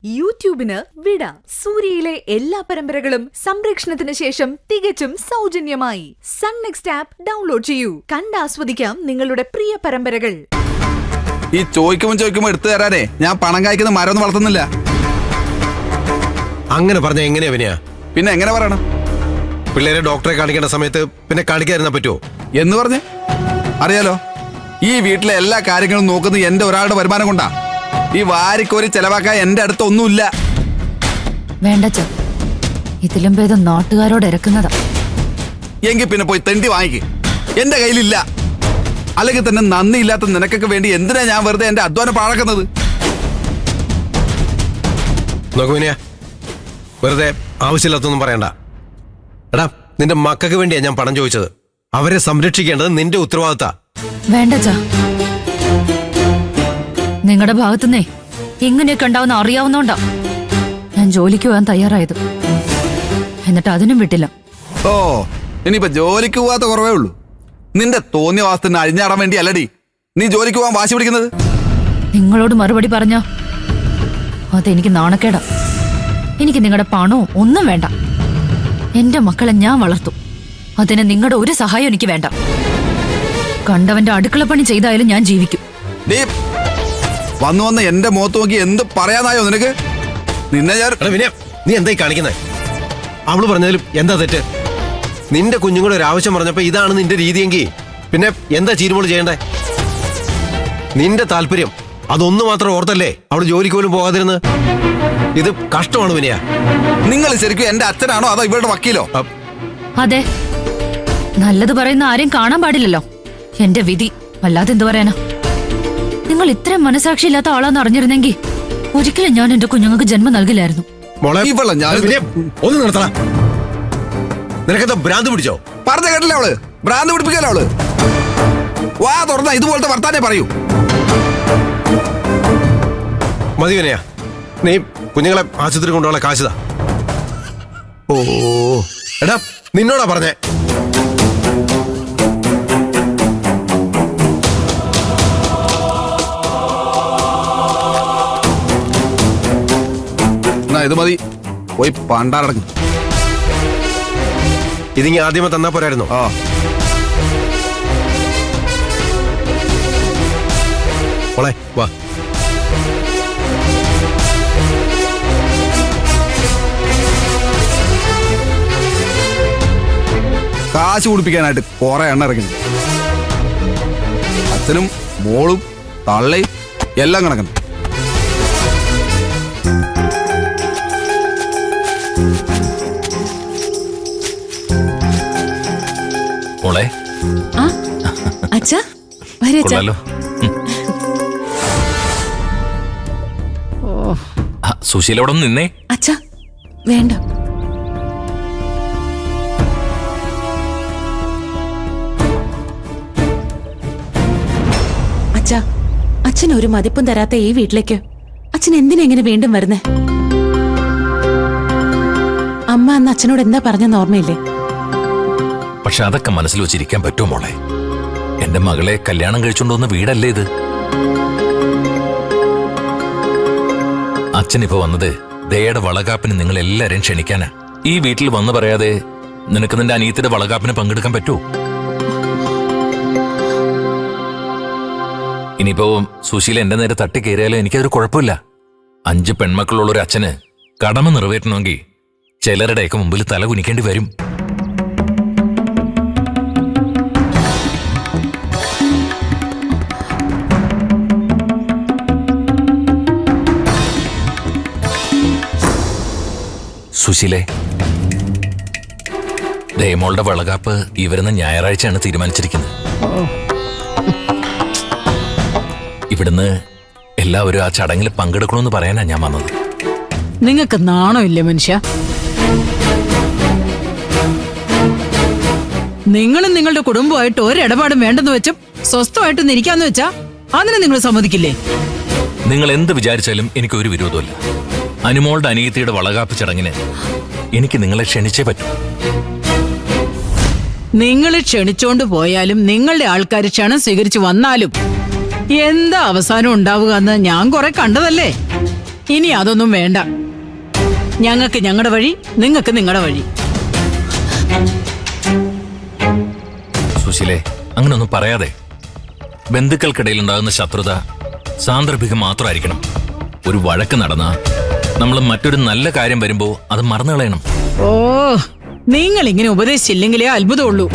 യൂട്യൂബിന് വിട. സൂര്യയിലെ എല്ലാ പരമ്പരകളും സംരക്ഷണത്തിന് ശേഷം തികച്ചും സൗജന്യമായി സൺ നെക്സ്റ്റ് ആപ്പ് ഡൗൺലോഡ് ചെയ്യൂ. കണ്ടാസ്വദിക്കാം നിങ്ങളുടെ പ്രിയ പരമ്പരകൾ. ഈ ചോദിക്കുമ്പോ എടുത്തു തരാനേ ഞാൻ പണം കായ്ക്കുന്ന മരമൊന്നും വളർത്തുന്നില്ല. അങ്ങനെ പറഞ്ഞ എങ്ങനെയാ വിനയാ? പിന്നെ എങ്ങനെ പറയണം? പിള്ളേരെ ഡോക്ടറെ കാണിക്കേണ്ട സമയത്ത് പിന്നെ കാണിക്കാതിരുന്നാ പറ്റുമോ എന്ന് പറഞ്ഞ് അറിയാലോ, ഈ വീട്ടിലെ എല്ലാ കാര്യങ്ങളും നോക്കുന്നത് എന്റെ ഒരാളുടെ വരുമാനം കൊണ്ടാ. ഈ വാരിക്കോരി ചെലവാക്കാൻ എന്റെ അടുത്ത് ഒന്നുമില്ല. വേണ്ടച്ച, ഇതിലും ഭേദം നാട്ടുകാരോട് ഇറക്കുന്നതാ. എങ്കിൽ പിന്നെ പോയി തെണ്ടി വാങ്ങിക്ക്. എന്റെ കയ്യിലില്ല. അല്ലെങ്കിൽ തന്നെ നന്ദിയില്ലാത്ത നിനക്കൊക്കെ വേണ്ടി എന്തിനാ ഞാൻ വെറുതെ എന്റെ അധ്വാനം പാഴാക്കുന്നത്? നോക്കൂ വിനയ, വെറുതെ ആവശ്യമില്ലാത്തൊന്നും പറയണ്ട. എടാ, നിന്റെ മക്കൾക്ക് വേണ്ടിയാ ഞാൻ പണം ചോദിച്ചത്. അവരെ സംരക്ഷിക്കേണ്ടത് നിന്റെ ഉത്തരവാദിത്ത. വേണ്ടച്ച, നിങ്ങളുടെ ഭാഗത്തുനിന്നേ ഇങ്ങനെയൊക്കെ ഉണ്ടാവുന്ന അറിയാവുന്നോണ്ടാ ഞാൻ ജോലിക്ക് പോകാൻ തയ്യാറായത്. എന്നിട്ട് അതിനും വിട്ടില്ല. ഓ, ഇനിയിപ്പോ ജോലിക്ക് പോവാത്ത കുറവേ ഉള്ളൂ. നിന്റെ തോന്നിയ വാസത്തിന് അഴിഞ്ഞാടാൻ വേണ്ടി അല്ലടി നീ ജോലിക്ക് പോകാൻ വാശി പിടിക്കുന്നത്. നിങ്ങളോട് മറുപടി പറഞ്ഞോ അതെനിക്ക് നാണക്കേടാ. എനിക്ക് നിങ്ങളുടെ പണവും ഒന്നും വേണ്ട. എന്റെ മക്കളെ ഞാൻ വളർത്തും. അതിന് നിങ്ങളുടെ ഒരു സഹായം എനിക്ക് വേണ്ട. കണ്ടവന്റെ അടുക്കളപ്പണി ചെയ്തായാലും ഞാൻ ജീവിക്കും. വന്ന് എന്റെ മുഖത്ത് നോക്കി എന്ത് പറയാനായോ നിനക്ക്? നിന്നെ ഞാൻ വിനയ, നീ എന്തായി കാണിക്കുന്നേ? അവള് പറഞ്ഞാലും എന്താ തെറ്റ്? നിന്റെ കുഞ്ഞുങ്ങളുടെ ഒരു ആവശ്യം പറഞ്ഞപ്പോ ഇതാണ് നിന്റെ രീതിയെങ്കിൽ പിന്നെ എന്താ ചീരുമോള് ചെയ്യണ്ടേ? നിന്റെ താല്പര്യം അതൊന്നു മാത്രം ഓർത്തല്ലേ അവള് ജോലിക്ക് പോലും പോകാതിരുന്ന്. ഇത് കഷ്ടമാണ് വിനയ. നിങ്ങൾ ശരിക്കും എന്റെ അച്ഛനാണോ അതോ ഇവരുടെ വക്കീലോ? അതെ, നല്ലത് പറയുന്ന ആരെയും കാണാൻ പാടില്ലല്ലോ. എന്റെ വിധി. അല്ലാതെ എന്തു പറയാനാ? നിങ്ങൾ ഇത്രയും മനസാക്ഷി ഇല്ലാത്ത ആളാന്ന് അറിഞ്ഞിരുന്നെങ്കിൽ ഒരിക്കലും ഞാൻ എന്റെ കുഞ്ഞുങ്ങൾക്ക് ജന്മം നൽകില്ലായിരുന്നു. ഒന്ന് നിർത്തണ. നിനക്കെന്താ ഭ്രാന്ത് പിടിച്ചോ? പറഞ്ഞ കേട്ടില്ല അവള്? ഭ്രാന്ത് പിടിപ്പിക്കല്ലോ അവള്. വാ തുറന്ന ഇതുപോലത്തെ വർത്താനേ പറയൂ. മതി വിനയ, നീ കുഞ്ഞുങ്ങളെ ആശുപത്രി കൊണ്ടുപോകാൻ കാശിതാ. ഓ എടാ, നിന്നോടാ പറഞ്ഞേ. ഇത് മതി, പോയി പണ്ടാറടങ്ങും. ഇതിങ്ങി ആദ്യമേ തന്നാ പോരായിരുന്നോ? ആ, മോളെ വാ. കാശ് കുടിപ്പിക്കാനായിട്ട് കുറെ എണ്ണ ഇറങ്ങുന്നു. അച്ഛനും മോളും തള്ളയും എല്ലാം കണക്കണം. മോളെ, സുശീല അവിടെ നിന്നേ. അച്ഛാ വേണ്ട. അച്ഛാ, അച്ഛൻ ഒരു മതിപ്പും തരാത്ത ഈ വീട്ടിലേക്ക് അച്ഛൻ എന്തിനെങ്ങനെ വീണ്ടും വരുന്നേ? അമ്മ അന്ന് അച്ഛനോട് എന്താ പറഞ്ഞെന്ന് ഓർമ്മയില്ലേ? പക്ഷെ അതൊക്കെ മനസ്സിൽ വെച്ചിരിക്കാൻ പറ്റുമോ മോളെ? എന്റെ മകളെ കല്യാണം കഴിച്ചുകൊണ്ടുവന്ന വീടല്ലേ ഇത്? അച്ഛനിപ്പോ വന്നത് ദയയുടെ വളകാപ്പിന് നിങ്ങൾ എല്ലാരെയും ക്ഷണിക്കാനാ. ഈ വീട്ടിൽ വന്നു പറയാതെ നിനക്ക് നിന്റെ അനിയത്തിന്റെ വളകാപ്പിന് പങ്കെടുക്കാൻ പറ്റുമോ? ഇനിയിപ്പോ സുശീല എന്റെ നേരെ തട്ടി കയറിയാലും എനിക്കതൊരു കുഴപ്പമില്ല. 5 പെൺമക്കളുള്ള ഒരു അച്ഛന് കടമ നിറവേറ്റണമെങ്കിൽ ചിലരുടെയൊക്കെ മുമ്പിൽ തല കുനിക്കേണ്ടി വരും. സുശീലേ, ദയമോളുടെ വളകാപ്പ് ഈ വരുന്ന ഞായറാഴ്ചയാണ് തീരുമാനിച്ചിരിക്കുന്നത്. ഇവിടുന്ന് എല്ലാവരും ആ ചടങ്ങിൽ പങ്കെടുക്കണമെന്ന് പറയാനാ ഞാൻ വന്നത്. നിങ്ങൾക്ക് നാണോ ഇല്ലേ മനുഷ്യ? നിങ്ങളും നിങ്ങളുടെ കുടുംബമായിട്ട് ഒരിടപാടും വേണ്ടെന്ന് വെച്ചും സ്വസ്ഥമായിട്ട് ഇരിക്കാന്ന് വെച്ചാ അതിന് നിങ്ങൾ സമ്മതിക്കില്ലേ? നിങ്ങൾ എന്ത് വിചാരിച്ചാലും എനിക്കൊരു വിരോധമില്ല. അനുമോളുടെ അനിയത്തിയുടെ വളകാപ്പ് ചടങ്ങിന് എനിക്ക് നിങ്ങളെ ക്ഷണിച്ചേ പറ്റൂ. നിങ്ങൾ ക്ഷണിച്ചോണ്ട് പോയാലും നിങ്ങളുടെ ആൾക്കാർ ക്ഷണം സ്വീകരിച്ചു വന്നാലും എന്താ അവസാനം ഉണ്ടാവുക എന്ന് ഞാൻ കുറെ കണ്ടതല്ലേ. ഇനി അതൊന്നും വേണ്ട. ഞങ്ങൾക്ക് ഞങ്ങളുടെ വഴി, നിങ്ങൾക്ക് നിങ്ങളുടെ വഴി. സുശീലേ, അങ്ങനൊന്നും പറയാതെ. ബന്ധുക്കൾക്കിടയിൽ ഉണ്ടാകുന്ന ശത്രുത സാന്ദർഭികം മാത്രമായിരിക്കണം. ഒരു വഴക്ക് നടന്ന നമ്മൾ മറ്റൊരു നല്ല കാര്യം വരുമ്പോ അത് മറന്നു കളയണം. ഓ, നിങ്ങൾ ഇങ്ങനെ ഉപദേശിച്ചില്ലെങ്കിലേ അത്ഭുതമുള്ളൂ.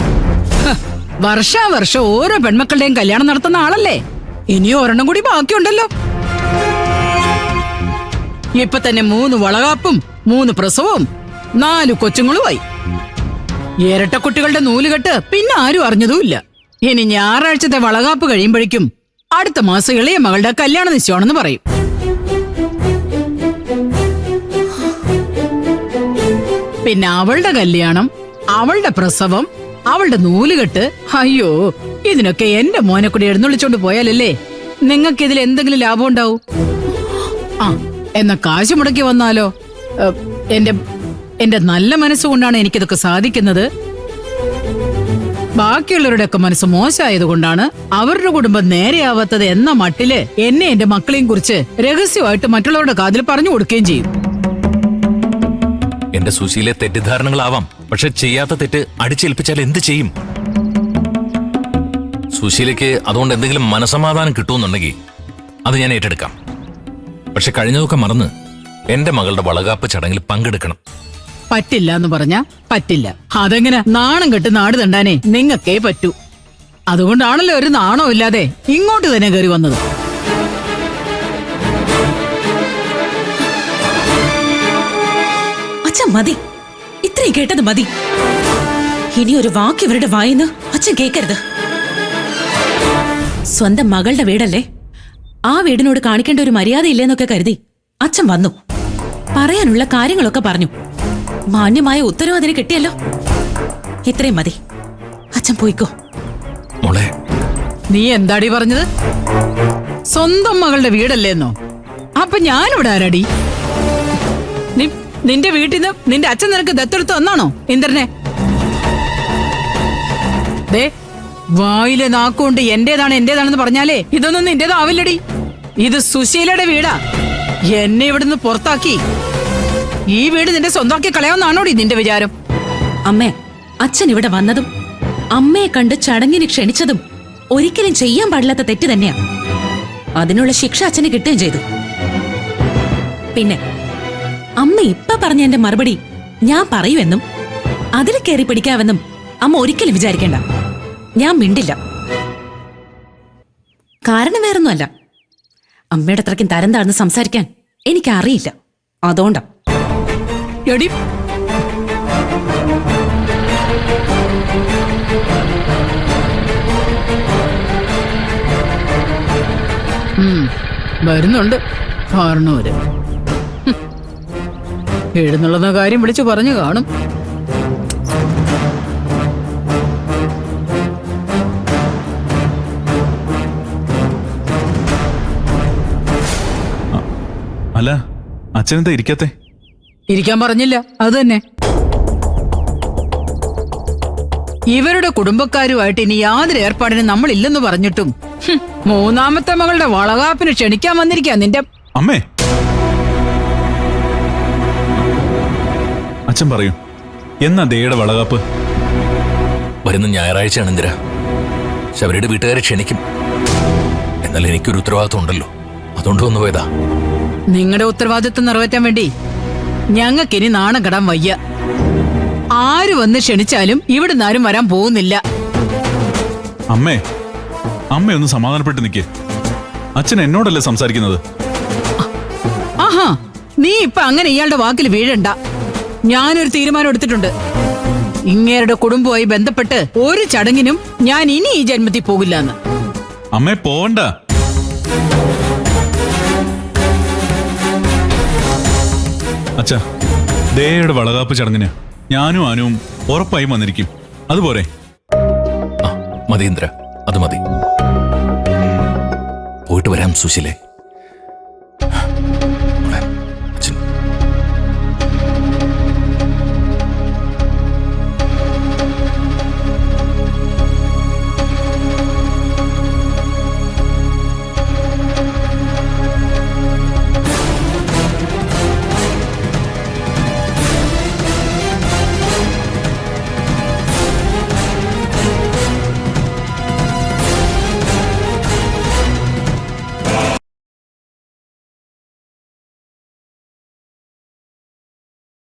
വർഷാവർഷം ഓരോ പെൺമക്കളുടെയും കല്യാണം നടത്തുന്ന ആളല്ലേ. ഇനിയും ഒരെണ്ണം കൂടി ബാക്കിയുണ്ടല്ലോ. ഇപ്പൊ തന്നെ 3 വളകാപ്പും 3 പ്രസവവും 4 കൊച്ചുങ്ങളുമായി. ഇരട്ടക്കുട്ടികളുടെ നൂലുകെട്ട് പിന്നെ ആരും അറിഞ്ഞതുമില്ല. ഇനി ഞായറാഴ്ചത്തെ വളകാപ്പ് കഴിയുമ്പോഴേക്കും അടുത്ത മാസം ഇളയ മകളുടെ കല്യാണ നിശ്ചയമാണെന്ന് പറയും. പിന്നെ അവളുടെ കല്യാണം, അവളുടെ പ്രസവം, അവളുടെ നൂലുകെട്ട്. അയ്യോ, ഇതിനൊക്കെ എന്റെ മോനെ കൂടി എഴുന്നള്ളിച്ചോണ്ട് പോയാലല്ലേ നിങ്ങൾക്ക് ഇതിൽ എന്തെങ്കിലും ലാഭം ഉണ്ടാവും. ആ, എന്നാ കാശ് മുടക്കി വന്നാലോ? എന്റെ നല്ല മനസ്സുകൊണ്ടാണ് എനിക്കിതൊക്കെ സാധിക്കുന്നത്. ബാക്കിയുള്ളവരുടെയൊക്കെ മനസ്സ് മോശമായതുകൊണ്ടാണ് അവരുടെ കുടുംബം നേരെയാവാത്തത് എന്ന മട്ടില് എന്നെ എന്റെ മക്കളെയും കുറിച്ച് രഹസ്യമായിട്ട് മറ്റുള്ളവരുടെ കാതിൽ പറഞ്ഞു കൊടുക്കുകയും ചെയ്യും. എന്റെ സുശീലെ, തെറ്റിദ്ധാരണകളാവാം, പക്ഷെ ചെയ്യാത്ത തെറ്റ് അടിച്ചേൽപ്പിച്ചാൽ എന്ത് ചെയ്യും? സുശീലയ്ക്ക് അതുകൊണ്ട് എന്തെങ്കിലും മനസമാധാനം കിട്ടുമെന്നുണ്ടെങ്കിൽ അത് ഞാൻ ഏറ്റെടുക്കാം. പക്ഷെ കഴിഞ്ഞതൊക്കെ മറന്ന് എന്റെ മകളുടെ വളകാപ്പ് ചടങ്ങിൽ പങ്കെടുക്കണം. പറ്റില്ല എന്ന് പറഞ്ഞാ പറ്റില്ല. അതെങ്ങനെ? നാണം കെട്ട് നാട് തണ്ടാനേ നിങ്ങൾക്കേ പറ്റൂ. അതുകൊണ്ടാണല്ലോ ഒരു നാണോ ഇല്ലാതെ ഇങ്ങോട്ട് തന്നെ കയറി വന്നത്. അച്ഛൻ മതി, ഇത്രയും കേട്ടത് മതി. ഇനി ഒരു വാക്ക് ഇവരുടെ വായിന്ന് അച്ഛൻ കേൾക്കരുത്. സ്വന്തം മകളുടെ വീടല്ലേ, ആ വീടിനോട് കാണിക്കേണ്ട ഒരു മര്യാദ ഇല്ലെന്നൊക്കെ കരുതി അച്ഛൻ വന്നു. പറയാനുള്ള കാര്യങ്ങളൊക്കെ പറഞ്ഞു. മാന്യമായ ഉത്തരവ് അതിന് കിട്ടിയല്ലോ. ഇത്രയും മതി. അച്ഛൻ പോയിക്കോ. മോളെ, നീ എന്താടി പറഞ്ഞത്? സ്വന്തം മകളുടെ വീടല്ലേന്നോ? അപ്പൊ ഞാനിവിടെ ആരാടി? നിന്റെ വീട്ടിൽ നിന്ന് നിന്റെ അച്ഛൻ നിനക്ക് ദത്തെടുത്ത് വന്നാണോ ഇന്ദ്രനെ? ദേ, വായിലെ നാക്കുകൊണ്ട് എന്റേതാണെന്ന് പറഞ്ഞാലേ ഇതൊന്നും നിന്റേതാവില്ലടി. ഇത് സുശീലയുടെ വീടാ. എന്നെ ഇവിടുന്ന് പുറത്താക്കി ഈ വീട് നിന്റെ സ്വന്തമാക്കി കളയാവുന്നാണോടി നിന്റെ വിചാരം? അമ്മേ, അച്ഛൻ ഇവിടെ വന്നതും അമ്മയെ കണ്ട് ചടങ്ങിന് ക്ഷണിച്ചതും ഒരിക്കലും ചെയ്യാൻ പാടില്ലാത്ത തെറ്റ് തന്നെയാ. അതിനുള്ള ശിക്ഷ അച്ഛന് കിട്ടുകയും ചെയ്തു. പിന്നെ അമ്മ ഇപ്പൊ പറഞ്ഞ എന്റെ മറുപടി ഞാൻ പറയുമെന്നും അതിൽ കയറി പിടിക്കാമെന്നും അമ്മ ഒരിക്കലും വിചാരിക്കേണ്ട. ഞാൻ മിണ്ടില്ല. കാരണം വേറൊന്നുമല്ല, അമ്മയുടെ അത്രയ്ക്കും തരം താഴ്ന്ന് സംസാരിക്കാൻ എനിക്കറിയില്ല. അതുകൊണ്ടാ. എടി, വരുന്നുണ്ട് കാരണവര്. എഴുന്നള്ളുന്ന കാര്യം വിളിച്ചു പറഞ്ഞു കാണും. അല്ല, അച്ഛനെന്താ ഇരിക്കാത്തെ? ഇരിക്കാൻ പറഞ്ഞില്ല, അത് തന്നെ. ഇവരുടെ കുടുംബക്കാരുമായിട്ട് ഇനി യാതൊരു ഏർപ്പാടിനും നമ്മളില്ലെന്ന് പറഞ്ഞിട്ടും മൂന്നാമത്തെ മകളുടെ വളകാപ്പിന് ക്ഷണിക്കാൻ വന്നിരിക്കാ നിന്റെ അമ്മേ. അച്ഛൻ പറയൂ, എന്നാ ദേയുടെ വളകാപ്പ്? വരുന്ന ഞായറാഴ്ചയാണ് ഇന്ദിര. ശബരിയുടെ വീട്ടുകാരെ ക്ഷണിക്കും. എന്നാൽ എനിക്കൊരു ഉത്തരവാദിത്വം ഉണ്ടല്ലോ, അതുകൊണ്ട് വന്നു പോയതാ. നിങ്ങളുടെ ഉത്തരവാദിത്വം നിറവേറ്റാൻ വേണ്ടി ഞങ്ങൾക്കിനി നാണം കെടാൻ വയ്യ. ആര് വന്ന് ക്ഷണിച്ചാലും ഇവിടുന്ന് ആരും വരാൻ പോകുന്നില്ല. അമ്മേ, അമ്മയൊന്ന് സമാധാനപ്പെട്ട് നിൽക്കേ. അച്ഛൻ എന്നോടല്ലേ സംസാരിക്കുന്നത്? ആഹാ, നീ ഇപ്പൊ അങ്ങനെ ഇയാളുടെ വാക്കിൽ വീഴണ്ട. ഞാനൊരു തീരുമാനം എടുത്തിട്ടുണ്ട്. ഇങ്ങേരുടെ കുടുംബവുമായി ബന്ധപ്പെട്ട് ഒരു ചടങ്ങിനും ഞാൻ ഇനി ഈ ജന്മത്തിൽ പോകില്ല എന്ന്. അമ്മേ, പോവണ്ട. അച്ഛാ, ദേയുടെ വളകാപ്പ് ചടങ്ങിന് ഞാനും ആനുവും ഉറപ്പായും വന്നിരിക്കും. അതുപോരെ? മതി ഇന്ദ്ര, അത് മതി. പോയിട്ട് വരാം സുശീലേ.